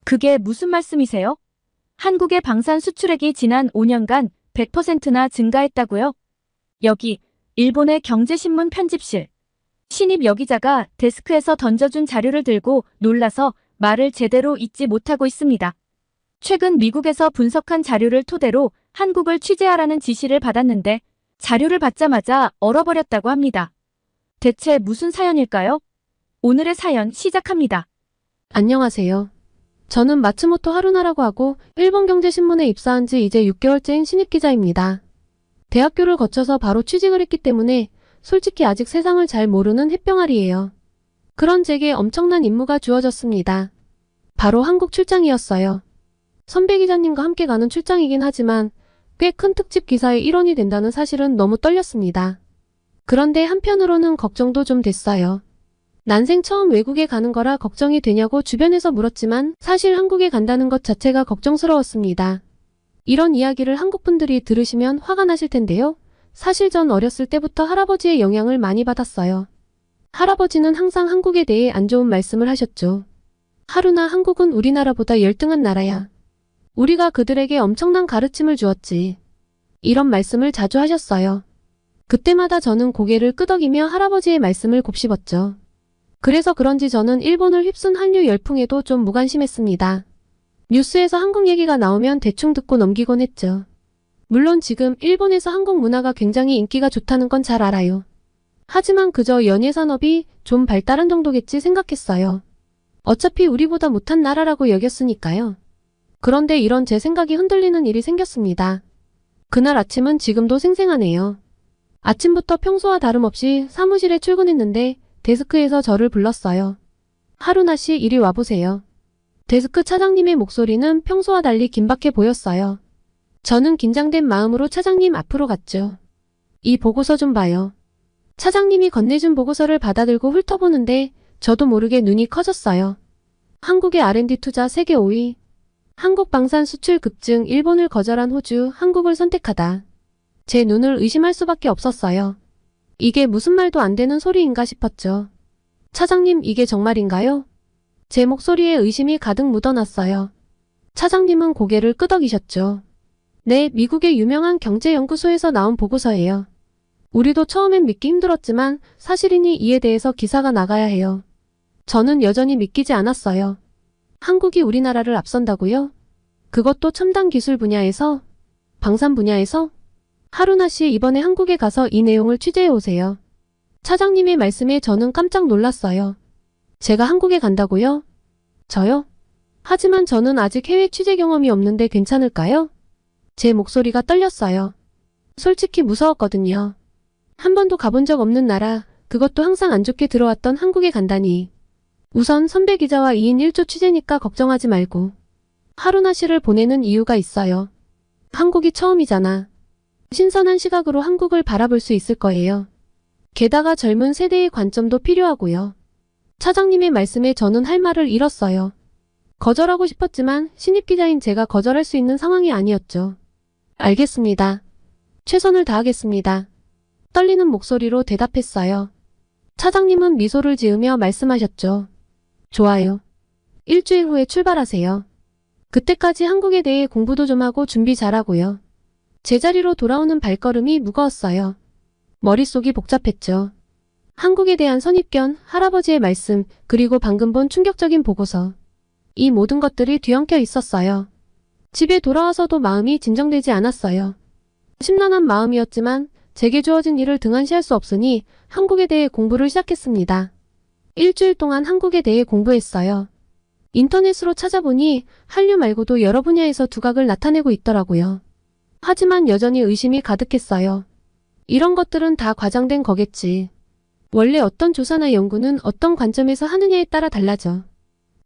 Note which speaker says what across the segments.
Speaker 1: 그게 무슨 말씀이세요? 한국의 방산 수출액이 지난 5년간 100%나 증가했다고요? 여기 일본의 경제신문 편집실. 신입 여기자가 데스크에서 던져준 자료를 들고 놀라서 말을 제대로 잇지 못하고 있습니다. 최근 미국에서 분석한 자료를 토대로 한국을 취재하라는 지시를 받았는데 자료를 받자마자 얼어버렸다고 합니다. 대체 무슨 사연일까요? 오늘의 사연 시작합니다.
Speaker 2: 안녕하세요. 저는 마츠모토 하루나라고 하고 일본 경제신문에 입사한 지 이제 6개월째인 신입기자입니다. 대학교를 거쳐서 바로 취직을 했기 때문에 솔직히 아직 세상을 잘 모르는 햇병아리예요. 그런 제게 엄청난 임무가 주어졌습니다. 바로 한국 출장이었어요. 선배 기자님과 함께 가는 출장이긴 하지만 꽤 큰 특집 기사의 일원이 된다는 사실은 너무 떨렸습니다. 그런데 한편으로는 걱정도 좀 됐어요. 난생 처음 외국에 가는 거라 걱정이 되냐고 주변에서 물었지만 사실 한국에 간다는 것 자체가 걱정스러웠습니다. 이런 이야기를 한국 분들이 들으시면 화가 나실 텐데요. 사실 전 어렸을 때부터 할아버지의 영향을 많이 받았어요. 할아버지는 항상 한국에 대해 안 좋은 말씀을 하셨죠. 하루나 한국은 우리나라보다 열등한 나라야. 우리가 그들에게 엄청난 가르침을 주었지. 이런 말씀을 자주 하셨어요. 그때마다 저는 고개를 끄덕이며 할아버지의 말씀을 곱씹었죠. 그래서 그런지 저는 일본을 휩쓴 한류 열풍에도 좀 무관심했습니다. 뉴스에서 한국 얘기가 나오면 대충 듣고 넘기곤 했죠. 물론 지금 일본에서 한국 문화가 굉장히 인기가 좋다는 건 잘 알아요. 하지만 그저 연예산업이 좀 발달한 정도겠지 생각했어요. 어차피 우리보다 못한 나라라고 여겼으니까요. 그런데 이런 제 생각이 흔들리는 일이 생겼습니다. 그날 아침은 지금도 생생하네요. 아침부터 평소와 다름없이 사무실에 출근했는데 데스크에서 저를 불렀어요. 하루나 씨, 이리 와보세요. 데스크 차장님의 목소리는 평소와 달리 긴박해 보였어요. 저는 긴장된 마음으로 차장님 앞으로 갔죠. 이 보고서 좀 봐요. 차장님이 건네준 보고서를 받아들고 훑어보는데 저도 모르게 눈이 커졌어요. 한국의 R&D 투자 세계 5위. 한국 방산 수출 급증, 일본을 거절한 호주, 한국을 선택하다. 제 눈을 의심할 수밖에 없었어요. 이게 무슨 말도 안 되는 소리인가 싶었죠. 차장님, 이게 정말인가요? 제 목소리에 의심이 가득 묻어났어요. 차장님은 고개를 끄덕이셨죠. 네, 미국의 유명한 경제연구소에서 나온 보고서예요. 우리도 처음엔 믿기 힘들었지만 사실이니 이에 대해서 기사가 나가야 해요. 저는 여전히 믿기지 않았어요. 한국이 우리나라를 앞선다고요? 그것도 첨단 기술 분야에서? 방산 분야에서? 하루나 씨, 이번에 한국에 가서 이 내용을 취재해 오세요. 차장님의 말씀에 저는 깜짝 놀랐어요. 제가 한국에 간다고요? 저요? 하지만 저는 아직 해외 취재 경험이 없는데 괜찮을까요? 제 목소리가 떨렸어요. 솔직히 무서웠거든요. 한 번도 가본 적 없는 나라, 그것도 항상 안 좋게 들어왔던 한국에 간다니. 우선 선배 기자와 2인 1조 취재니까 걱정하지 말고. 하루나 씨를 보내는 이유가 있어요. 한국이 처음이잖아. 신선한 시각으로 한국을 바라볼 수 있을 거예요. 게다가 젊은 세대의 관점도 필요하고요. 차장님의 말씀에 저는 할 말을 잃었어요. 거절하고 싶었지만 신입 기자인 제가 거절할 수 있는 상황이 아니었죠. 알겠습니다. 최선을 다하겠습니다. 떨리는 목소리로 대답했어요. 차장님은 미소를 지으며 말씀하셨죠. 좋아요. 일주일 후에 출발하세요. 그때까지 한국에 대해 공부도 좀 하고 준비 잘하고요. 제자리로 돌아오는 발걸음이 무거웠어요. 머릿속이 복잡했죠. 한국에 대한 선입견, 할아버지의 말씀, 그리고 방금 본 충격적인 보고서. 이 모든 것들이 뒤엉켜 있었어요. 집에 돌아와서도 마음이 진정되지 않았어요. 심란한 마음이었지만 제게 주어진 일을 등한시할 수 없으니 한국에 대해 공부를 시작했습니다. 일주일 동안 한국에 대해 공부했어요. 인터넷으로 찾아보니 한류 말고도 여러 분야에서 두각을 나타내고 있더라고요. 하지만 여전히 의심이 가득했어요. 이런 것들은 다 과장된 거겠지. 원래 어떤 조사나 연구는 어떤 관점에서 하느냐에 따라 달라져.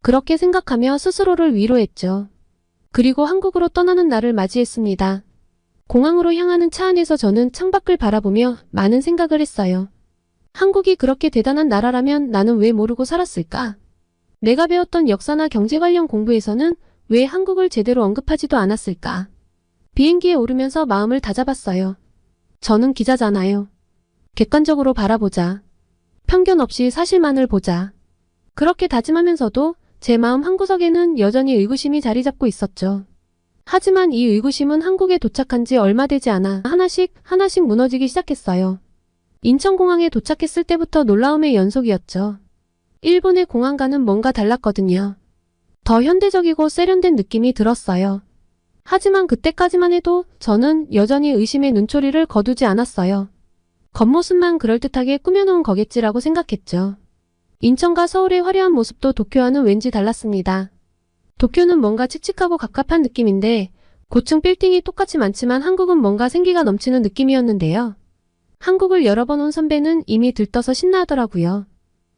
Speaker 2: 그렇게 생각하며 스스로를 위로했죠. 그리고 한국으로 떠나는 날을 맞이했습니다. 공항으로 향하는 차 안에서 저는 창밖을 바라보며 많은 생각을 했어요. 한국이 그렇게 대단한 나라라면 나는 왜 모르고 살았을까? 내가 배웠던 역사나 경제 관련 공부에서는 왜 한국을 제대로 언급하지도 않았을까? 비행기에 오르면서 마음을 다잡았어요. 저는 기자잖아요. 객관적으로 바라보자. 편견 없이 사실만을 보자. 그렇게 다짐하면서도 제 마음 한구석에는 여전히 의구심이 자리 잡고 있었죠. 하지만 이 의구심은 한국에 도착한 지 얼마 되지 않아 하나씩 무너지기 시작했어요. 인천공항에 도착했을 때부터 놀라움의 연속이었죠. 일본의 공항과는 뭔가 달랐거든요. 더 현대적이고 세련된 느낌이 들었어요. 하지만 그때까지만 해도 저는 여전히 의심의 눈초리를 거두지 않았어요. 겉모습만 그럴듯하게 꾸며놓은 거겠지라고 생각했죠. 인천과 서울의 화려한 모습도 도쿄와는 왠지 달랐습니다. 도쿄는 뭔가 칙칙하고 갑갑한 느낌인데 고층 빌딩이 똑같이 많지만 한국은 뭔가 생기가 넘치는 느낌이었는데요. 한국을 여러 번 온 선배는 이미 들떠서 신나하더라고요.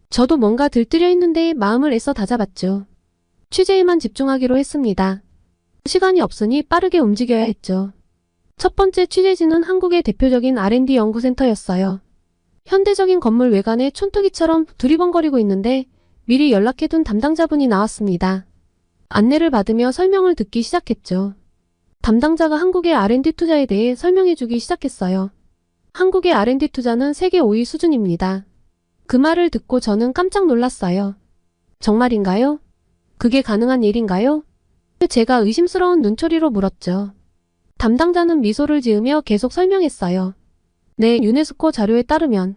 Speaker 2: 저도 뭔가 들뜨려 있는데 마음을 애써 다잡았죠. 취재에만 집중하기로 했습니다. 시간이 없으니 빠르게 움직여야 했죠. 첫 번째 취재지는 한국의 대표적인 R&D 연구센터였어요. 현대적인 건물 외관에 촌뜨기처럼 두리번거리고 있는데 미리 연락해둔 담당자분이 나왔습니다. 안내를 받으며 설명을 듣기 시작했죠. 담당자가 한국의 R&D 투자에 대해 설명해주기 시작했어요. 한국의 R&D 투자는 세계 5위 수준입니다. 그 말을 듣고 저는 깜짝 놀랐어요. 정말인가요? 그게 가능한 일인가요? 제가 의심스러운 눈초리로 물었죠. 담당자는 미소를 지으며 계속 설명했어요. 네, 유네스코 자료에 따르면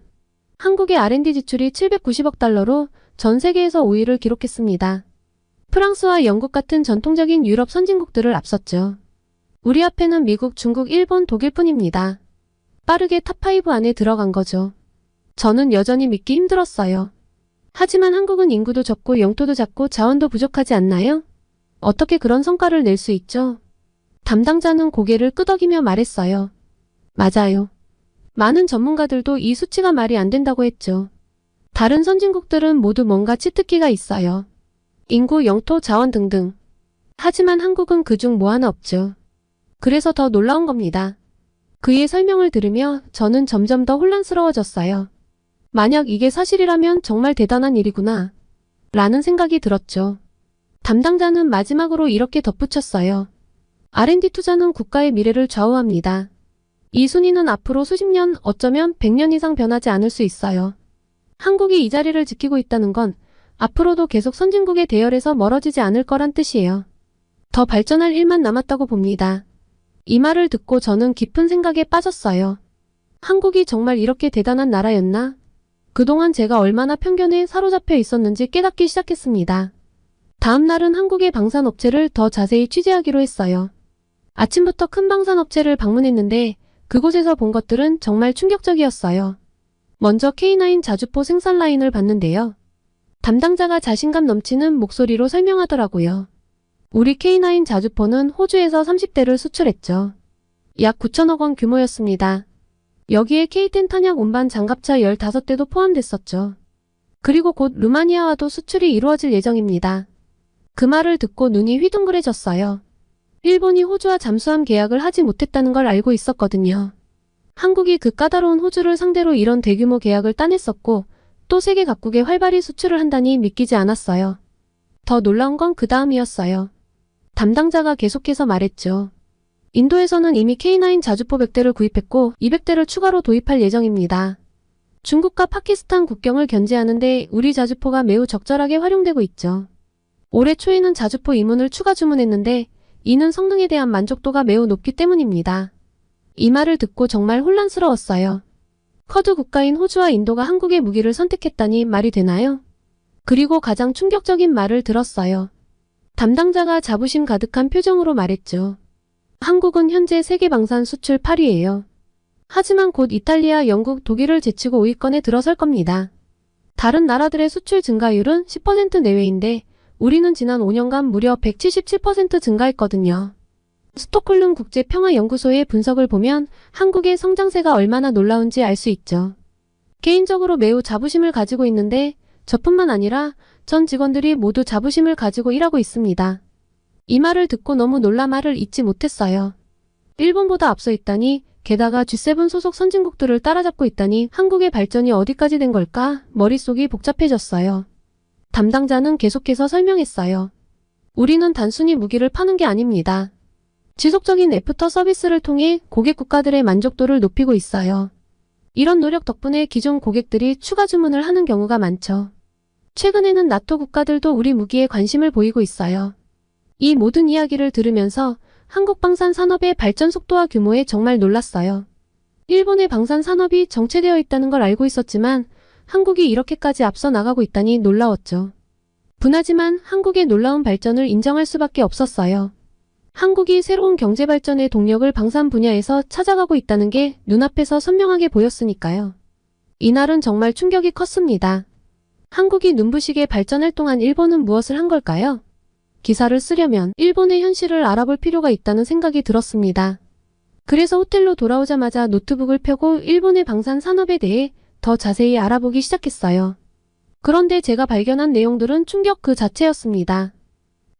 Speaker 2: 한국의 R&D 지출이 790억 달러로 전 세계에서 5위를 기록했습니다. 프랑스와 영국 같은 전통적인 유럽 선진국들을 앞섰죠. 우리 앞에는 미국, 중국, 일본, 독일뿐입니다. 빠르게 탑5 안에 들어간 거죠. 저는 여전히 믿기 힘들었어요. 하지만 한국은 인구도 적고 영토도 작고 자원도 부족하지 않나요? 어떻게 그런 성과를 낼 수 있죠? 담당자는 고개를 끄덕이며 말했어요. 맞아요. 많은 전문가들도 이 수치가 말이 안 된다고 했죠. 다른 선진국들은 모두 뭔가 치트키가 있어요. 인구, 영토, 자원 등등. 하지만 한국은 그중 뭐 하나 없죠. 그래서 더 놀라운 겁니다. 그의 설명을 들으며 저는 점점 더 혼란스러워졌어요. 만약 이게 사실이라면 정말 대단한 일이구나. 라는 생각이 들었죠. 담당자는 마지막으로 이렇게 덧붙였어요. R&D 투자는 국가의 미래를 좌우합니다. 이 순위는 앞으로 수십 년, 어쩌면 100년 이상 변하지 않을 수 있어요. 한국이 이 자리를 지키고 있다는 건 앞으로도 계속 선진국의 대열에서 멀어지지 않을 거란 뜻이에요. 더 발전할 일만 남았다고 봅니다. 이 말을 듣고 저는 깊은 생각에 빠졌어요. 한국이 정말 이렇게 대단한 나라였나? 그동안 제가 얼마나 편견에 사로잡혀 있었는지 깨닫기 시작했습니다. 다음 날은 한국의 방산업체를 더 자세히 취재하기로 했어요. 아침부터 큰 방산업체를 방문했는데 그곳에서 본 것들은 정말 충격적이었어요. 먼저 K9 자주포 생산 라인을 봤는데요. 담당자가 자신감 넘치는 목소리로 설명하더라고요. 우리 K9 자주포는 호주에서 30대를 수출했죠. 약 9천억 원 규모였습니다. 여기에 K10 탄약 운반 장갑차 15대도 포함됐었죠. 그리고 곧 루마니아와도 수출이 이루어질 예정입니다. 그 말을 듣고 눈이 휘둥그레졌어요. 일본이 호주와 잠수함 계약을 하지 못했다는 걸 알고 있었거든요. 한국이 그 까다로운 호주를 상대로 이런 대규모 계약을 따냈었고 또 세계 각국에 활발히 수출을 한다니 믿기지 않았어요. 더 놀라운 건 그 다음이었어요. 담당자가 계속해서 말했죠. 인도에서는 이미 K9 자주포 100대를 구입했고 200대를 추가로 도입할 예정입니다. 중국과 파키스탄 국경을 견제하는데 우리 자주포가 매우 적절하게 활용되고 있죠. 올해 초에는 자주포 이문을 추가 주문했는데 이는 성능에 대한 만족도가 매우 높기 때문입니다. 이 말을 듣고 정말 혼란스러웠어요. 쿼드 국가인 호주와 인도가 한국의 무기를 선택했다니 말이 되나요? 그리고 가장 충격적인 말을 들었어요. 담당자가 자부심 가득한 표정으로 말했죠. 한국은 현재 세계 방산 수출 8위예요. 하지만 곧 이탈리아, 영국, 독일을 제치고 5위권에 들어설 겁니다. 다른 나라들의 수출 증가율은 10% 내외인데 우리는 지난 5년간 무려 177% 증가했거든요. 스톡홀름 국제평화연구소의 분석을 보면 한국의 성장세가 얼마나 놀라운지 알 수 있죠. 개인적으로 매우 자부심을 가지고 있는데 저뿐만 아니라 전 직원들이 모두 자부심을 가지고 일하고 있습니다. 이 말을 듣고 너무 놀라 말을 잇지 못했어요. 일본보다 앞서 있다니, 게다가 G7 소속 선진국들을 따라잡고 있다니 한국의 발전이 어디까지 된 걸까? 머릿속이 복잡해졌어요. 담당자는 계속해서 설명했어요. 우리는 단순히 무기를 파는 게 아닙니다. 지속적인 애프터 서비스를 통해 고객 국가들의 만족도를 높이고 있어요. 이런 노력 덕분에 기존 고객들이 추가 주문을 하는 경우가 많죠. 최근에는 나토 국가들도 우리 무기에 관심을 보이고 있어요. 이 모든 이야기를 들으면서 한국 방산 산업의 발전 속도와 규모에 정말 놀랐어요. 일본의 방산 산업이 정체되어 있다는 걸 알고 있었지만 한국이 이렇게까지 앞서 나가고 있다니 놀라웠죠. 분하지만 한국의 놀라운 발전을 인정할 수밖에 없었어요. 한국이 새로운 경제 발전의 동력을 방산 분야에서 찾아가고 있다는 게 눈앞에서 선명하게 보였으니까요. 이날은 정말 충격이 컸습니다. 한국이 눈부시게 발전할 동안 일본은 무엇을 한 걸까요? 기사를 쓰려면 일본의 현실을 알아볼 필요가 있다는 생각이 들었습니다. 그래서 호텔로 돌아오자마자 노트북을 펴고 일본의 방산 산업에 대해 더 자세히 알아보기 시작했어요. 그런데 제가 발견한 내용들은 충격 그 자체였습니다.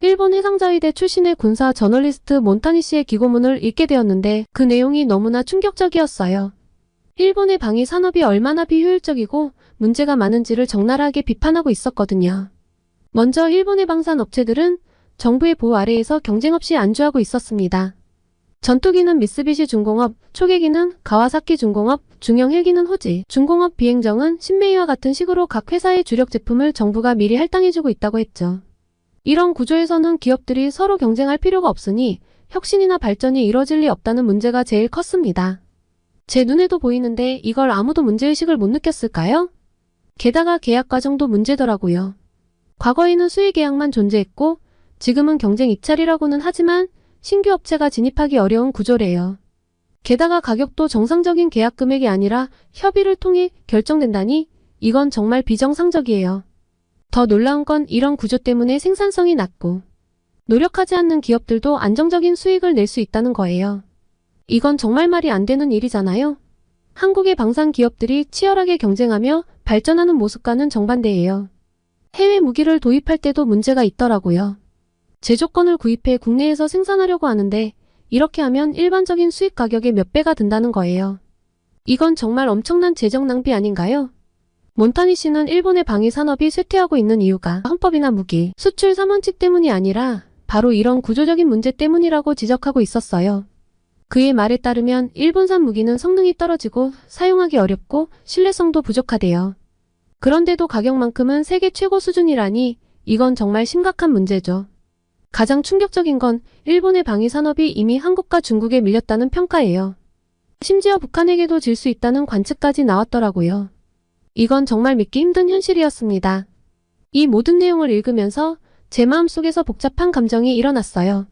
Speaker 2: 일본 해상자위대 출신의 군사 저널리스트 몬타니 씨의 기고문을 읽게 되었는데 그 내용이 너무나 충격적이었어요. 일본의 방위 산업이 얼마나 비효율적이고 문제가 많은지를 적나라하게 비판하고 있었거든요. 먼저 일본의 방산 업체들은 정부의 보호 아래에서 경쟁 없이 안주하고 있었습니다. 전투기는 미쓰비시 중공업, 초계기는 가와사키 중공업, 중형 헬기는 호지, 중공업 비행정은 신메이와 같은 식으로 각 회사의 주력 제품을 정부가 미리 할당해주고 있다고 했죠. 이런 구조에서는 기업들이 서로 경쟁할 필요가 없으니 혁신이나 발전이 이뤄질 리 없다는 문제가 제일 컸습니다. 제 눈에도 보이는데 이걸 아무도 문제의식을 못 느꼈을까요? 게다가 계약 과정도 문제더라고요. 과거에는 수의 계약만 존재했고 지금은 경쟁 입찰이라고는 하지만 신규 업체가 진입하기 어려운 구조래요. 게다가 가격도 정상적인 계약 금액이 아니라 협의를 통해 결정된다니 이건 정말 비정상적이에요. 더 놀라운 건 이런 구조 때문에 생산성이 낮고 노력하지 않는 기업들도 안정적인 수익을 낼 수 있다는 거예요. 이건 정말 말이 안 되는 일이잖아요. 한국의 방산 기업들이 치열하게 경쟁하며 발전하는 모습과는 정반대예요. 해외 무기를 도입할 때도 문제가 있더라고요. 제조건을 구입해 국내에서 생산하려고 하는데 이렇게 하면 일반적인 수입 가격의 몇 배가 든다는 거예요. 이건 정말 엄청난 재정 낭비 아닌가요? 몬타니 씨는 일본의 방위 산업이 쇠퇴하고 있는 이유가 헌법이나 무기, 수출 3원칙 때문이 아니라 바로 이런 구조적인 문제 때문이라고 지적하고 있었어요. 그의 말에 따르면 일본산 무기는 성능이 떨어지고 사용하기 어렵고 신뢰성도 부족하대요. 그런데도 가격만큼은 세계 최고 수준이라니 이건 정말 심각한 문제죠. 가장 충격적인 건 일본의 방위 산업이 이미 한국과 중국에 밀렸다는 평가예요. 심지어 북한에게도 질 수 있다는 관측까지 나왔더라고요. 이건 정말 믿기 힘든 현실이었습니다. 이 모든 내용을 읽으면서 제 마음속에서 복잡한 감정이 일어났어요.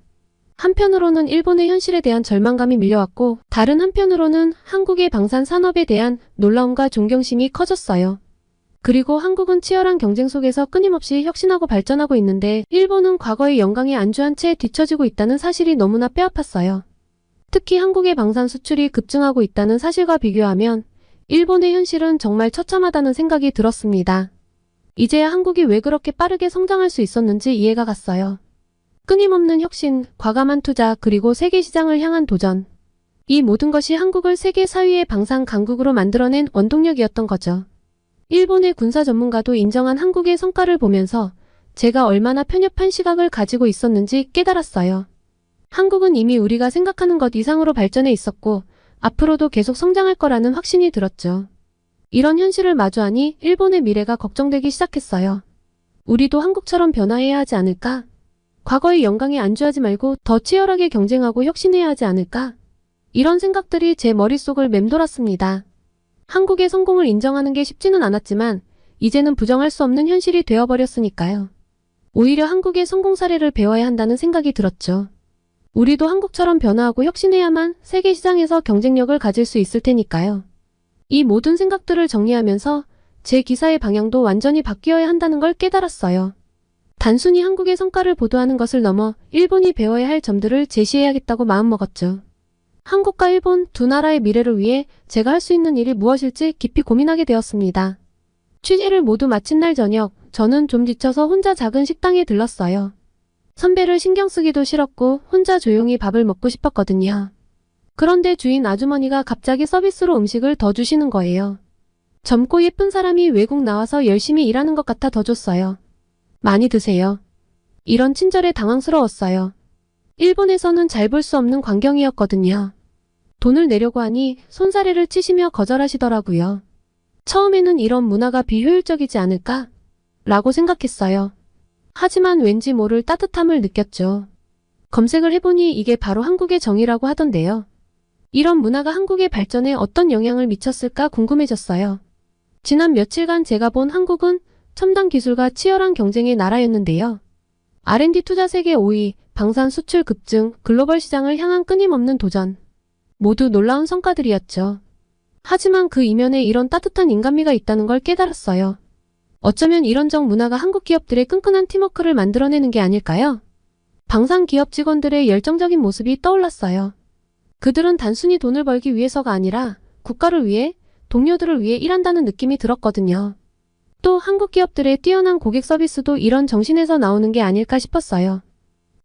Speaker 2: 한편으로는 일본의 현실에 대한 절망감이 밀려왔고 다른 한편으로는 한국의 방산 산업에 대한 놀라움과 존경심이 커졌어요. 그리고 한국은 치열한 경쟁 속에서 끊임없이 혁신하고 발전하고 있는데 일본은 과거의 영광에 안주한 채 뒤처지고 있다는 사실이 너무나 뼈아팠어요. 특히 한국의 방산 수출이 급증하고 있다는 사실과 비교하면 일본의 현실은 정말 처참하다는 생각이 들었습니다. 이제야 한국이 왜 그렇게 빠르게 성장할 수 있었는지 이해가 갔어요. 끊임없는 혁신, 과감한 투자, 그리고 세계 시장을 향한 도전. 이 모든 것이 한국을 세계 4위의 방산 강국으로 만들어낸 원동력이었던 거죠. 일본의 군사 전문가도 인정한 한국의 성과를 보면서 제가 얼마나 편협한 시각을 가지고 있었는지 깨달았어요. 한국은 이미 우리가 생각하는 것 이상으로 발전해 있었고 앞으로도 계속 성장할 거라는 확신이 들었죠. 이런 현실을 마주하니 일본의 미래가 걱정되기 시작했어요. 우리도 한국처럼 변화해야 하지 않을까? 과거의 영광에 안주하지 말고 더 치열하게 경쟁하고 혁신해야 하지 않을까? 이런 생각들이 제 머릿속을 맴돌았습니다. 한국의 성공을 인정하는 게 쉽지는 않았지만 이제는 부정할 수 없는 현실이 되어버렸으니까요. 오히려 한국의 성공 사례를 배워야 한다는 생각이 들었죠. 우리도 한국처럼 변화하고 혁신해야만 세계 시장에서 경쟁력을 가질 수 있을 테니까요. 이 모든 생각들을 정리하면서 제 기사의 방향도 완전히 바뀌어야 한다는 걸 깨달았어요. 단순히 한국의 성과를 보도하는 것을 넘어 일본이 배워야 할 점들을 제시해야겠다고 마음먹었죠. 한국과 일본 두 나라의 미래를 위해 제가 할 수 있는 일이 무엇일지 깊이 고민하게 되었습니다. 취재를 모두 마친 날 저녁, 저는 좀 지쳐서 혼자 작은 식당에 들렀어요. 선배를 신경 쓰기도 싫었고 혼자 조용히 밥을 먹고 싶었거든요. 그런데 주인 아주머니가 갑자기 서비스로 음식을 더 주시는 거예요. 젊고 예쁜 사람이 외국 나와서 열심히 일하는 것 같아 더 줬어요. 많이 드세요. 이런 친절에 당황스러웠어요. 일본에서는 잘 볼 수 없는 광경이었거든요. 돈을 내려고 하니 손사래를 치시며 거절하시더라고요. 처음에는 이런 문화가 비효율적이지 않을까? 라고 생각했어요. 하지만 왠지 모를 따뜻함을 느꼈죠. 검색을 해보니 이게 바로 한국의 정의라고 하던데요. 이런 문화가 한국의 발전에 어떤 영향을 미쳤을까 궁금해졌어요. 지난 며칠간 제가 본 한국은 첨단 기술과 치열한 경쟁의 나라였는데요. R&D 투자 세계 5위, 방산 수출 급증, 글로벌 시장을 향한 끊임없는 도전. 모두 놀라운 성과들이었죠. 하지만 그 이면에 이런 따뜻한 인간미가 있다는 걸 깨달았어요. 어쩌면 이런 정 문화가 한국 기업들의 끈끈한 팀워크를 만들어내는 게 아닐까요? 방산 기업 직원들의 열정적인 모습이 떠올랐어요. 그들은 단순히 돈을 벌기 위해서가 아니라 국가를 위해, 동료들을 위해 일한다는 느낌이 들었거든요. 또 한국 기업들의 뛰어난 고객 서비스도 이런 정신에서 나오는 게 아닐까 싶었어요.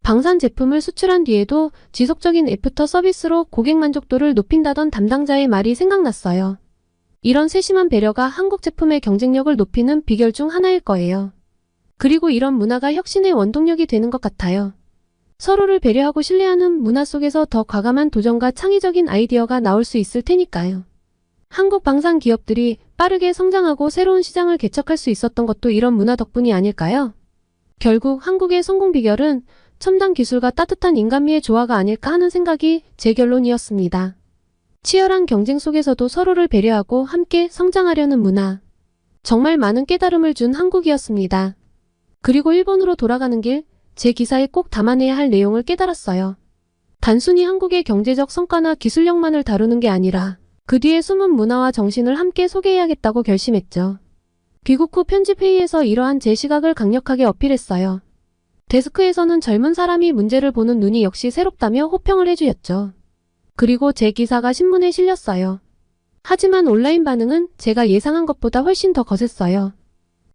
Speaker 2: 방산 제품을 수출한 뒤에도 지속적인 애프터 서비스로 고객 만족도를 높인다던 담당자의 말이 생각났어요. 이런 세심한 배려가 한국 제품의 경쟁력을 높이는 비결 중 하나일 거예요. 그리고 이런 문화가 혁신의 원동력이 되는 것 같아요. 서로를 배려하고 신뢰하는 문화 속에서 더 과감한 도전과 창의적인 아이디어가 나올 수 있을 테니까요. 한국 방산 기업들이 빠르게 성장하고 새로운 시장을 개척할 수 있었던 것도 이런 문화 덕분이 아닐까요? 결국 한국의 성공 비결은 첨단 기술과 따뜻한 인간미의 조화가 아닐까 하는 생각이 제 결론이었습니다. 치열한 경쟁 속에서도 서로를 배려하고 함께 성장하려는 문화. 정말 많은 깨달음을 준 한국이었습니다. 그리고 일본으로 돌아가는 길, 제 기사에 꼭 담아내야 할 내용을 깨달았어요. 단순히 한국의 경제적 성과나 기술력만을 다루는 게 아니라 그 뒤에 숨은 문화와 정신을 함께 소개해야겠다고 결심했죠. 귀국 후 편집회의에서 이러한 제 시각을 강력하게 어필했어요. 데스크에서는 젊은 사람이 문제를 보는 눈이 역시 새롭다며 호평을 해주었죠. 그리고 제 기사가 신문에 실렸어요. 하지만 온라인 반응은 제가 예상한 것보다 훨씬 더 거셌어요.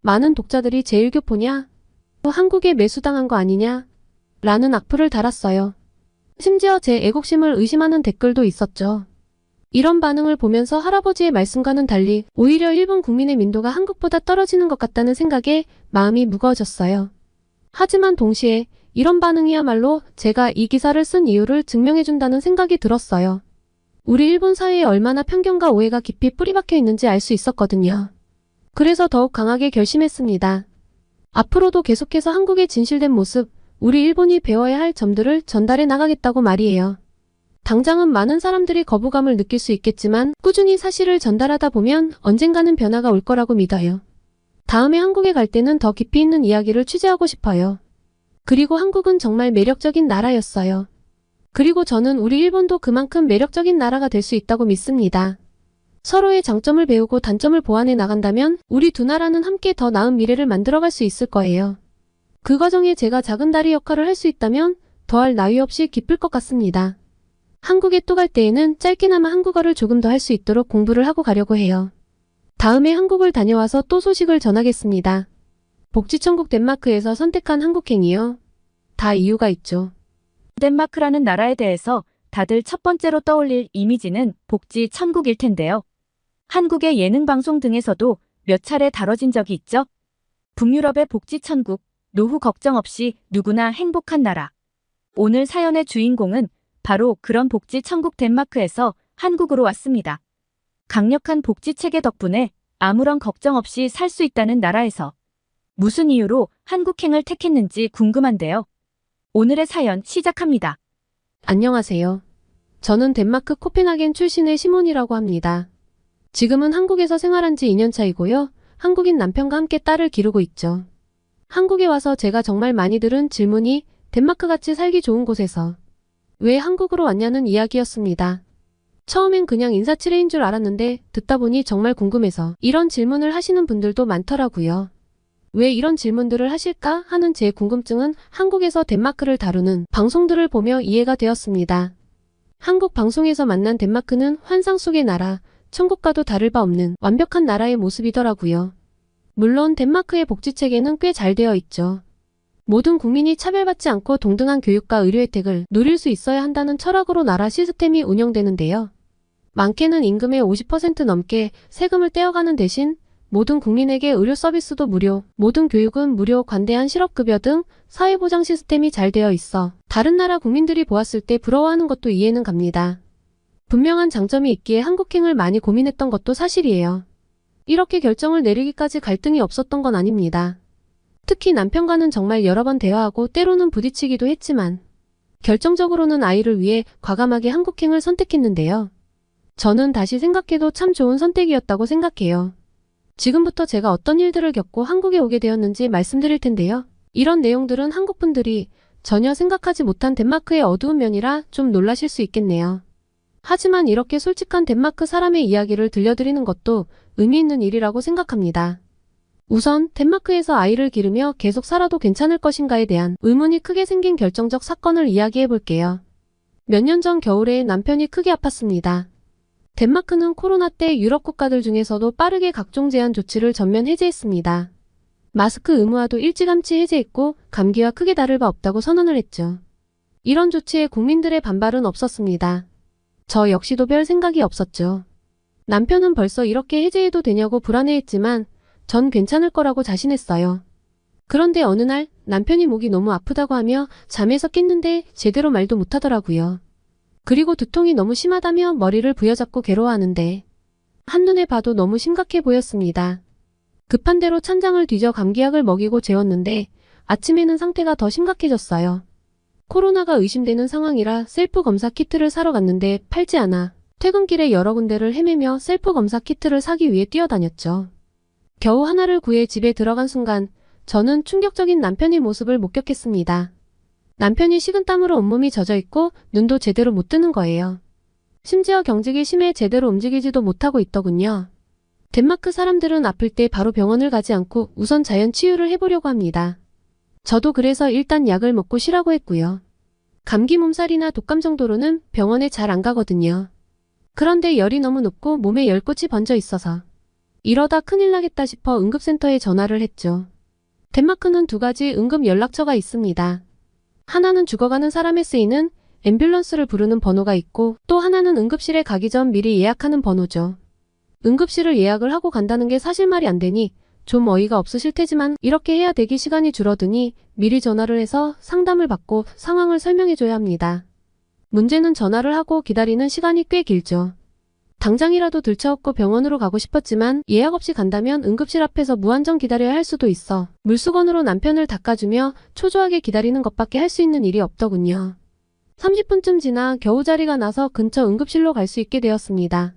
Speaker 2: 많은 독자들이 제 일교 보냐? 한국에 매수당한 거 아니냐? 라는 악플을 달았어요. 심지어 제 애국심을 의심하는 댓글도 있었죠. 이런 반응을 보면서 할아버지의 말씀과는 달리 오히려 일본 국민의 민도가 한국보다 떨어지는 것 같다는 생각에 마음이 무거워졌어요. 하지만 동시에 이런 반응이야말로 제가 이 기사를 쓴 이유를 증명해준다는 생각이 들었어요. 우리 일본 사회에 얼마나 편견과 오해가 깊이 뿌리박혀 있는지 알 수 있었거든요. 그래서 더욱 강하게 결심했습니다. 앞으로도 계속해서 한국의 진실된 모습, 우리 일본이 배워야 할 점들을 전달해 나가겠다고 말이에요. 당장은 많은 사람들이 거부감을 느낄 수 있겠지만 꾸준히 사실을 전달하다 보면 언젠가는 변화가 올 거라고 믿어요. 다음에 한국에 갈 때는 더 깊이 있는 이야기를 취재하고 싶어요. 그리고 한국은 정말 매력적인 나라였어요. 그리고 저는 우리 일본도 그만큼 매력적인 나라가 될 수 있다고 믿습니다. 서로의 장점을 배우고 단점을 보완해 나간다면 우리 두 나라는 함께 더 나은 미래를 만들어갈 수 있을 거예요. 그 과정에 제가 작은 다리 역할을 할 수 있다면 더할 나위 없이 기쁠 것 같습니다. 한국에 또 갈 때에는 짧게나마 한국어를 조금 더 할 수 있도록 공부를 하고 가려고 해요. 다음에 한국을 다녀와서 또 소식을 전하겠습니다. 복지천국 덴마크에서 선택한 한국행이요. 다 이유가 있죠.
Speaker 1: 덴마크라는 나라에 대해서 다들 첫 번째로 떠올릴 이미지는 복지 천국일 텐데요. 한국의 예능 방송 등에서도 몇 차례 다뤄진 적이 있죠. 북유럽의 복지 천국, 노후 걱정 없이 누구나 행복한 나라. 오늘 사연의 주인공은 바로 그런 복지 천국 덴마크에서 한국으로 왔습니다. 강력한 복지 체계 덕분에 아무런 걱정 없이 살 수 있다는 나라에서 무슨 이유로 한국행을 택했는지 궁금한데요. 오늘의 사연 시작합니다.
Speaker 2: 안녕하세요. 저는 덴마크 코펜하겐 출신의 시몬이라고 합니다. 지금은 한국에서 생활한 지 2년 차이고요. 한국인 남편과 함께 딸을 기르고 있죠. 한국에 와서 제가 정말 많이 들은 질문이 덴마크같이 살기 좋은 곳에서 왜 한국으로 왔냐는 이야기였습니다. 처음엔 그냥 인사치레인 줄 알았는데 듣다 보니 정말 궁금해서 이런 질문을 하시는 분들도 많더라고요. 왜 이런 질문들을 하실까 하는 제 궁금증은 한국에서 덴마크를 다루는 방송들을 보며 이해가 되었습니다. 한국 방송에서 만난 덴마크는 환상 속의 나라, 천국과도 다를 바 없는 완벽한 나라의 모습이더라고요. 물론 덴마크의 복지체계는 꽤 잘 되어 있죠. 모든 국민이 차별받지 않고 동등한 교육과 의료 혜택을 누릴 수 있어야 한다는 철학으로 나라 시스템이 운영되는데요. 많게는 임금의 50% 넘게 세금을 떼어가는 대신 모든 국민에게 의료 서비스도 무료, 모든 교육은 무료, 관대한 실업급여 등 사회보장 시스템이 잘 되어 있어 다른 나라 국민들이 보았을 때 부러워하는 것도 이해는 갑니다. 분명한 장점이 있기에 한국행을 많이 고민했던 것도 사실이에요. 이렇게 결정을 내리기까지 갈등이 없었던 건 아닙니다. 특히 남편과는 정말 여러 번 대화하고 때로는 부딪히기도 했지만 결정적으로는 아이를 위해 과감하게 한국행을 선택했는데요. 저는 다시 생각해도 참 좋은 선택이었다고 생각해요. 지금부터 제가 어떤 일들을 겪고 한국에 오게 되었는지 말씀드릴 텐데요. 이런 내용들은 한국 분들이 전혀 생각하지 못한 덴마크의 어두운 면이라 좀 놀라실 수 있겠네요. 하지만 이렇게 솔직한 덴마크 사람의 이야기를 들려드리는 것도 의미 있는 일이라고 생각합니다. 우선 덴마크에서 아이를 기르며 계속 살아도 괜찮을 것인가에 대한 의문이 크게 생긴 결정적 사건을 이야기해 볼게요. 몇 년 전 겨울에 남편이 크게 아팠습니다. 덴마크는 코로나 때 유럽 국가들 중에서도 빠르게 각종 제한 조치를 전면 해제했습니다. 마스크 의무화도 일찌감치 해제했고 감기와 크게 다를 바 없다고 선언을 했죠. 이런 조치에 국민들의 반발은 없었습니다. 저 역시도 별 생각이 없었죠. 남편은 벌써 이렇게 해제해도 되냐고 불안해했지만 전 괜찮을 거라고 자신했어요. 그런데 어느 날 남편이 목이 너무 아프다고 하며 잠에서 깼는데 제대로 말도 못하더라고요. 그리고 두통이 너무 심하다며 머리를 부여잡고 괴로워하는데 한눈에 봐도 너무 심각해 보였습니다. 급한 대로 찬장을 뒤져 감기약을 먹이고 재웠는데 아침에는 상태가 더 심각해졌어요. 코로나가 의심되는 상황이라 셀프 검사 키트를 사러 갔는데 팔지 않아 퇴근길에 여러 군데를 헤매며 셀프 검사 키트를 사기 위해 뛰어다녔죠. 겨우 하나를 구해 집에 들어간 순간 저는 충격적인 남편의 모습을 목격했습니다. 남편이 식은땀으로 온몸이 젖어 있고 눈도 제대로 못 뜨는 거예요. 심지어 경직이 심해 제대로 움직이지도 못하고 있더군요. 덴마크 사람들은 아플 때 바로 병원을 가지 않고 우선 자연 치유를 해보려고 합니다. 저도 그래서 일단 약을 먹고 쉬라고 했고요. 감기 몸살이나 독감 정도로는 병원에 잘 안 가거든요. 그런데 열이 너무 높고 몸에 열꽃이 번져 있어서 이러다 큰일 나겠다 싶어 응급센터에 전화를 했죠. 덴마크는 두 가지 응급 연락처가 있습니다. 하나는 죽어가는 사람에 쓰이는 앰뷸런스를 부르는 번호가 있고 또 하나는 응급실에 가기 전 미리 예약하는 번호죠. 응급실을 예약을 하고 간다는 게 사실 말이 안 되니 좀 어이가 없으실 테지만 이렇게 해야 대기 시간이 줄어드니 미리 전화를 해서 상담을 받고 상황을 설명해줘야 합니다. 문제는 전화를 하고 기다리는 시간이 꽤 길죠. 당장이라도 들쳐업고 병원으로 가고 싶었지만 예약 없이 간다면 응급실 앞에서 무한정 기다려야 할 수도 있어 물수건으로 남편을 닦아주며 초조하게 기다리는 것밖에 할 수 있는 일이 없더군요. 30분쯤 지나 겨우 자리가 나서 근처 응급실로 갈 수 있게 되었습니다.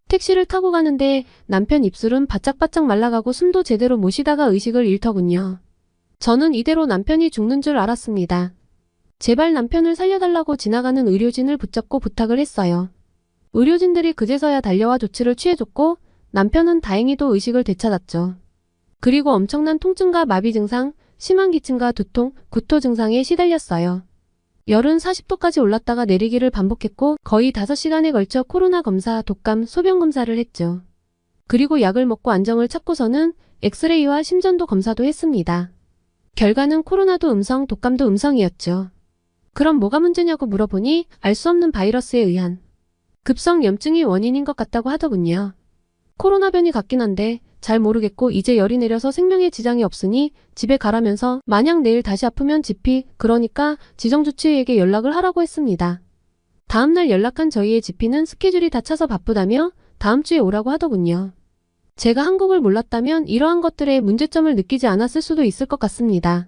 Speaker 2: 택시를 타고 가는데 남편 입술은 바짝바짝 말라가고 숨도 제대로 못 쉬다가 의식을 잃더군요. 저는 이대로 남편이 죽는 줄 알았습니다. 제발 남편을 살려달라고 지나가는 의료진을 붙잡고 부탁을 했어요. 의료진들이 그제서야 달려와 조치를 취해줬고 남편은 다행히도 의식을 되찾았죠. 그리고 엄청난 통증과 마비 증상, 심한 기침과 두통, 구토 증상에 시달렸어요. 열은 40도까지 올랐다가 내리기를 반복했고 거의 5시간에 걸쳐 코로나 검사, 독감, 소변 검사를 했죠. 그리고 약을 먹고 안정을 찾고서는 엑스레이와 심전도 검사도 했습니다. 결과는 코로나도 음성, 독감도 음성이었죠. 그럼 뭐가 문제냐고 물어보니 알 수 없는 바이러스에 의한 급성 염증이 원인인 것 같다고 하더군요. 코로나 변이 같긴 한데 잘 모르겠고 이제 열이 내려서 생명에 지장이 없으니 집에 가라면서 만약 내일 다시 아프면 GP, 그러니까 지정주치의에게 연락을 하라고 했습니다. 다음날 연락한 저희의 GP는 스케줄이 다 차서 바쁘다며 다음 주에 오라고 하더군요. 제가 한국을 몰랐다면 이러한 것들에 문제점을 느끼지 않았을 수도 있을 것 같습니다.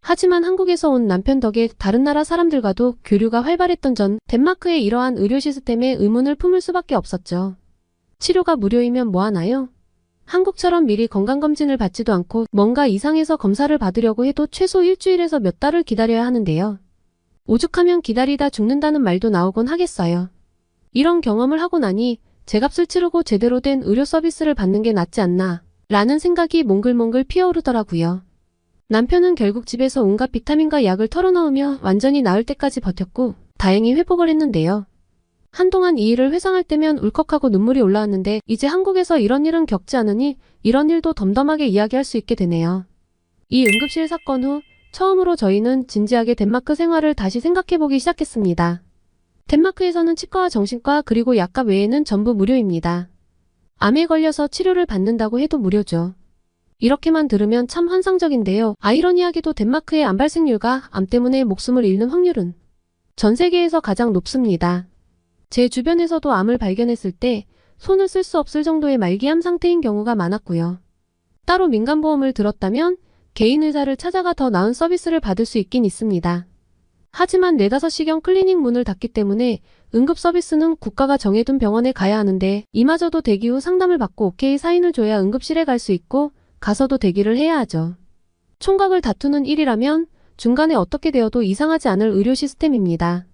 Speaker 2: 하지만 한국에서 온 남편 덕에 다른 나라 사람들과도 교류가 활발했던 전 덴마크의 이러한 의료 시스템에 의문을 품을 수밖에 없었죠. 치료가 무료이면 뭐하나요? 한국처럼 미리 건강검진을 받지도 않고 뭔가 이상해서 검사를 받으려고 해도 최소 일주일에서 몇 달을 기다려야 하는데요. 오죽하면 기다리다 죽는다는 말도 나오곤 하겠어요. 이런 경험을 하고 나니 제값을 치르고 제대로 된 의료 서비스를 받는 게 낫지 않나 라는 생각이 몽글몽글 피어오르더라고요. 남편은 결국 집에서 온갖 비타민과 약을 털어넣으며 완전히 나을 때까지 버텼고 다행히 회복을 했는데요. 한동안 이 일을 회상할 때면 울컥하고 눈물이 올라왔는데 이제 한국에서 이런 일은 겪지 않으니 이런 일도 덤덤하게 이야기할 수 있게 되네요. 이 응급실 사건 후 처음으로 저희는 진지하게 덴마크 생활을 다시 생각해보기 시작했습니다. 덴마크에서는 치과와 정신과 그리고 약값 외에는 전부 무료입니다. 암에 걸려서 치료를 받는다고 해도 무료죠. 이렇게만 들으면 참 환상적인데요. 아이러니하게도 덴마크의 암 발생률과 암 때문에 목숨을 잃는 확률은 전 세계에서 가장 높습니다. 제 주변에서도 암을 발견했을 때 손을 쓸 수 없을 정도의 말기암 상태인 경우가 많았고요. 따로 민간보험을 들었다면 개인 의사를 찾아가 더 나은 서비스를 받을 수 있긴 있습니다. 하지만 4, 5시경 클리닉 문을 닫기 때문에 응급 서비스는 국가가 정해둔 병원에 가야 하는데 이마저도 대기 후 상담을 받고 오케이 사인을 줘야 응급실에 갈 수 있고 가서도 대기를 해야 하죠. 총각을 다투는 일이라면 중간에 어떻게 되어도 이상하지 않을 의료 시스템입니다.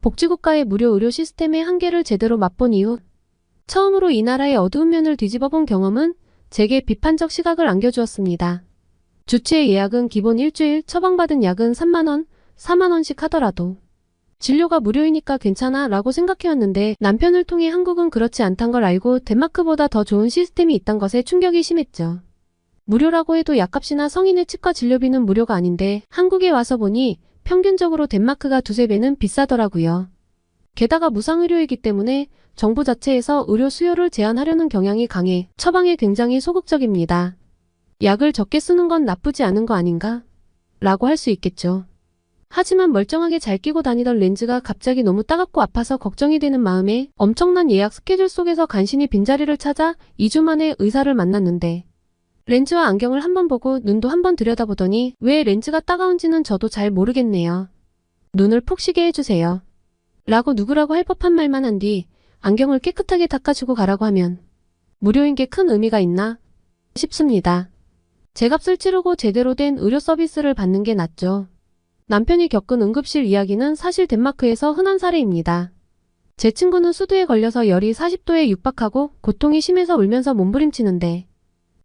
Speaker 2: 복지국가의 무료 의료 시스템의 한계를 제대로 맛본 이후 처음으로 이 나라의 어두운 면을 뒤집어본 경험은 제게 비판적 시각을 안겨주었습니다. 주치의 예약은 기본 일주일, 처방받은 약은 3만원, 4만원씩 하더라도 진료가 무료이니까 괜찮아 라고 생각해왔는데 남편을 통해 한국은 그렇지 않단 걸 알고 덴마크보다 더 좋은 시스템이 있단 것에 충격이 심했죠. 무료라고 해도 약값이나 성인의 치과 진료비는 무료가 아닌데 한국에 와서 보니 평균적으로 덴마크가 2~3배는 비싸더라고요. 게다가 무상의료이기 때문에 정부 자체에서 의료 수요를 제한하려는 경향이 강해 처방에 굉장히 소극적입니다. 약을 적게 쓰는 건 나쁘지 않은 거 아닌가? 라고 할 수 있겠죠. 하지만 멀쩡하게 잘 끼고 다니던 렌즈가 갑자기 너무 따갑고 아파서 걱정이 되는 마음에 엄청난 예약 스케줄 속에서 간신히 빈자리를 찾아 2주 만에 의사를 만났는데 렌즈와 안경을 한번 보고 눈도 한번 들여다보더니 왜 렌즈가 따가운지는 저도 잘 모르겠네요. 눈을 푹 쉬게 해주세요. 라고 누구라고 할 법한 말만 한 뒤 안경을 깨끗하게 닦아주고 가라고 하면 무료인 게 큰 의미가 있나 싶습니다. 제 값을 치르고 제대로 된 의료 서비스를 받는 게 낫죠. 남편이 겪은 응급실 이야기는 사실 덴마크에서 흔한 사례입니다. 제 친구는 수두에 걸려서 열이 40도에 육박하고 고통이 심해서 울면서 몸부림치는데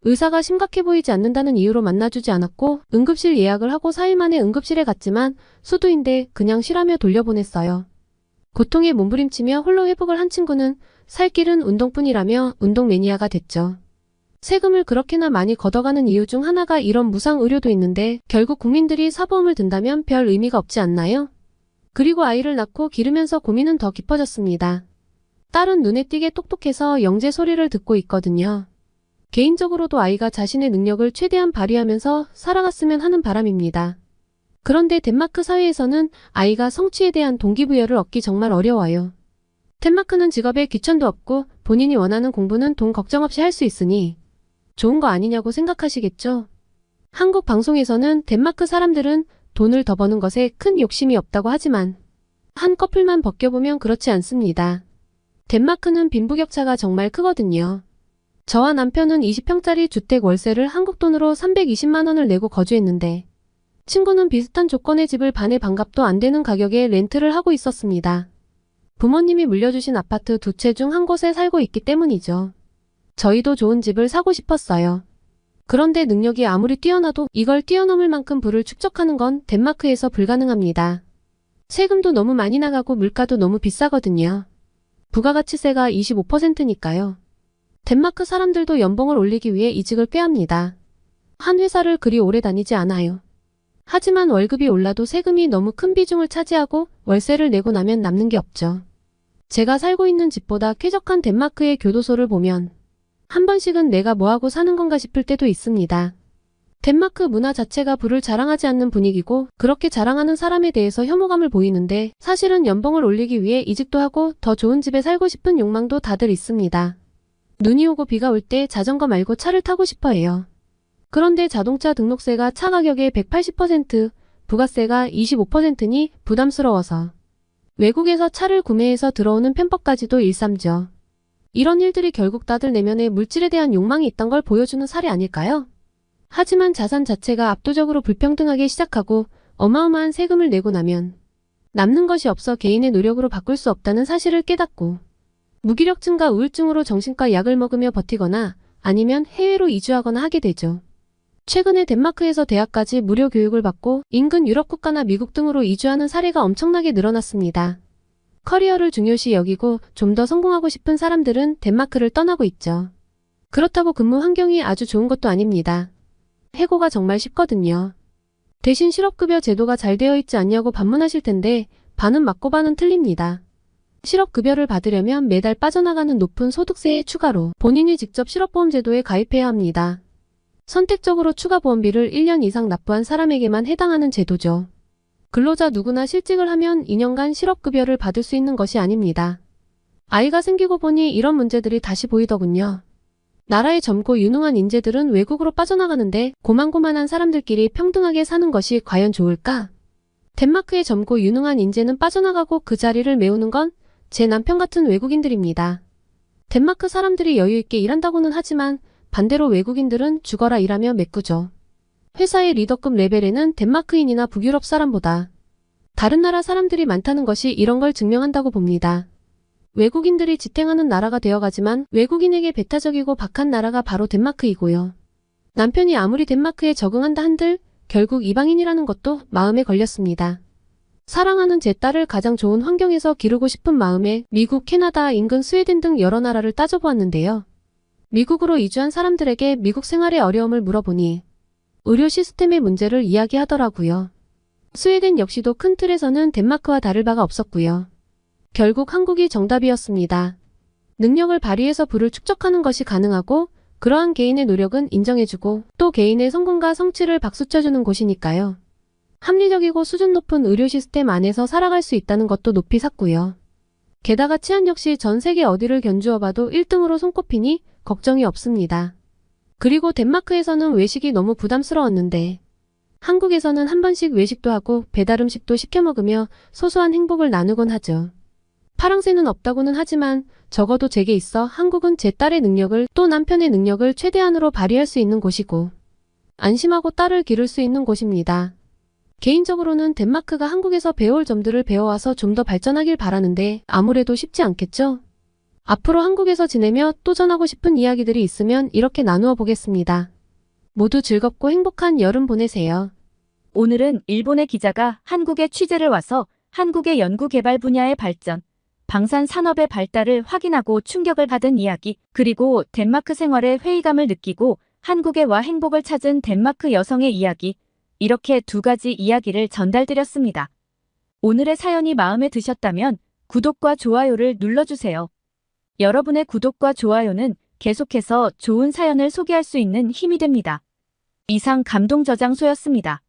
Speaker 2: 의사가 심각해 보이지 않는다는 이유로 만나주지 않았고 응급실 예약을 하고 4일 만에 응급실에 갔지만 수두인데 그냥 쉬라며 돌려보냈어요. 고통에 몸부림치며 홀로 회복을 한 친구는 살 길은 운동뿐이라며 운동 매니아가 됐죠. 세금을 그렇게나 많이 걷어가는 이유 중 하나가 이런 무상 의료도 있는데 결국 국민들이 사보험을 든다면 별 의미가 없지 않나요? 그리고 아이를 낳고 기르면서 고민은 더 깊어졌습니다. 딸은 눈에 띄게 똑똑해서 영재 소리를 듣고 있거든요. 개인적으로도 아이가 자신의 능력을 최대한 발휘하면서 살아갔으면 하는 바람입니다. 그런데 덴마크 사회에서는 아이가 성취에 대한 동기부여를 얻기 정말 어려워요. 덴마크는 직업에 귀천도 없고 본인이 원하는 공부는 돈 걱정 없이 할 수 있으니 좋은 거 아니냐고 생각하시겠죠? 한국 방송에서는 덴마크 사람들은 돈을 더 버는 것에 큰 욕심이 없다고 하지만 한 커플만 벗겨보면 그렇지 않습니다. 덴마크는 빈부격차가 정말 크거든요. 저와 남편은 20평짜리 주택 월세를 한국 돈으로 320만 원을 내고 거주했는데 친구는 비슷한 조건의 집을 반의 반값도 안 되는 가격에 렌트를 하고 있었습니다. 부모님이 물려주신 아파트 2채 중 한 곳에 살고 있기 때문이죠. 저희도 좋은 집을 사고 싶었어요. 그런데 능력이 아무리 뛰어나도 이걸 뛰어넘을 만큼 부를 축적하는 건 덴마크에서 불가능합니다. 세금도 너무 많이 나가고 물가도 너무 비싸거든요. 부가가치세가 25%니까요. 덴마크 사람들도 연봉을 올리기 위해 이직을 꾀합니다. 한 회사를 그리 오래 다니지 않아요. 하지만 월급이 올라도 세금이 너무 큰 비중을 차지하고 월세를 내고 나면 남는 게 없죠. 제가 살고 있는 집보다 쾌적한 덴마크의 교도소를 보면 한 번씩은 내가 뭐하고 사는 건가 싶을 때도 있습니다. 덴마크 문화 자체가 부를 자랑하지 않는 분위기고 그렇게 자랑하는 사람에 대해서 혐오감을 보이는데 사실은 연봉을 올리기 위해 이직도 하고 더 좋은 집에 살고 싶은 욕망도 다들 있습니다. 눈이 오고 비가 올 때 자전거 말고 차를 타고 싶어 해요. 그런데 자동차 등록세가 차 가격의 180%, 부가세가 25%니 부담스러워서 외국에서 차를 구매해서 들어오는 편법까지도 일삼죠. 이런 일들이 결국 다들 내면에 물질에 대한 욕망이 있던 걸 보여주는 사례 아닐까요? 하지만 자산 자체가 압도적으로 불평등하게 시작하고 어마어마한 세금을 내고 나면 남는 것이 없어 개인의 노력으로 바꿀 수 없다는 사실을 깨닫고 무기력증과 우울증으로 정신과 약을 먹으며 버티거나 아니면 해외로 이주하거나 하게 되죠. 최근에 덴마크에서 대학까지 무료 교육을 받고 인근 유럽 국가나 미국 등으로 이주하는 사례가 엄청나게 늘어났습니다. 커리어를 중요시 여기고 좀 더 성공하고 싶은 사람들은 덴마크를 떠나고 있죠. 그렇다고 근무 환경이 아주 좋은 것도 아닙니다. 해고가 정말 쉽거든요. 대신 실업급여 제도가 잘 되어 있지 않냐고 반문하실 텐데 반은 맞고 반은 틀립니다. 실업급여를 받으려면 매달 빠져나가는 높은 소득세에 추가로 본인이 직접 실업보험 제도에 가입해야 합니다. 선택적으로 추가 보험비를 1년 이상 납부한 사람에게만 해당하는 제도죠. 근로자 누구나 실직을 하면 2년간 실업급여를 받을 수 있는 것이 아닙니다. 아이가 생기고 보니 이런 문제들이 다시 보이더군요. 나라의 젊고 유능한 인재들은 외국으로 빠져나가는데 고만고만한 사람들끼리 평등하게 사는 것이 과연 좋을까? 덴마크의 젊고 유능한 인재는 빠져나가고 그 자리를 메우는 건 제 남편 같은 외국인들입니다. 덴마크 사람들이 여유있게 일한다고는 하지만 반대로 외국인들은 죽어라 일하며 메꾸죠. 회사의 리더급 레벨에는 덴마크인이나 북유럽 사람보다 다른 나라 사람들이 많다는 것이 이런 걸 증명한다고 봅니다. 외국인들이 지탱하는 나라가 되어가지만 외국인에게 배타적이고 박한 나라가 바로 덴마크이고요. 남편이 아무리 덴마크에 적응한다 한들 결국 이방인이라는 것도 마음에 걸렸습니다. 사랑하는 제 딸을 가장 좋은 환경에서 기르고 싶은 마음에 미국, 캐나다, 인근 스웨덴 등 여러 나라를 따져보았는데요. 미국으로 이주한 사람들에게 미국 생활의 어려움을 물어보니 의료 시스템의 문제를 이야기하더라고요. 스웨덴 역시도 큰 틀에서는 덴마크와 다를 바가 없었고요. 결국 한국이 정답이었습니다. 능력을 발휘해서 부를 축적하는 것이 가능하고 그러한 개인의 노력은 인정해주고 또 개인의 성공과 성취를 박수쳐주는 곳이니까요. 합리적이고 수준 높은 의료 시스템 안에서 살아갈 수 있다는 것도 높이 샀고요. 게다가 치안 역시 전 세계 어디를 견주어봐도 1등으로 손꼽히니 걱정이 없습니다. 그리고 덴마크에서는 외식이 너무 부담스러웠는데 한국에서는 한 번씩 외식도 하고 배달 음식도 시켜 먹으며 소소한 행복을 나누곤 하죠. 파랑새는 없다고는 하지만 적어도 제게 있어 한국은 제 딸의 능력을 또 남편의 능력을 최대한으로 발휘할 수 있는 곳이고 안심하고 딸을 기를 수 있는 곳입니다. 개인적으로는 덴마크가 한국에서 배울 점들을 배워와서 좀 더 발전하길 바라는데 아무래도 쉽지 않겠죠? 앞으로 한국에서 지내며 또 전하고 싶은 이야기들이 있으면 이렇게 나누어 보겠습니다. 모두 즐겁고 행복한 여름 보내세요.
Speaker 1: 오늘은 일본의 기자가 한국에 취재를 와서 한국의 연구개발 분야의 발전, 방산 산업의 발달을 확인하고 충격을 받은 이야기, 그리고 덴마크 생활의 회의감을 느끼고 한국에 와 행복을 찾은 덴마크 여성의 이야기, 이렇게 두 가지 이야기를 전달드렸습니다. 오늘의 사연이 마음에 드셨다면 구독과 좋아요를 눌러주세요. 여러분의 구독과 좋아요는 계속해서 좋은 사연을 소개할 수 있는 힘이 됩니다. 이상 감동저장소였습니다.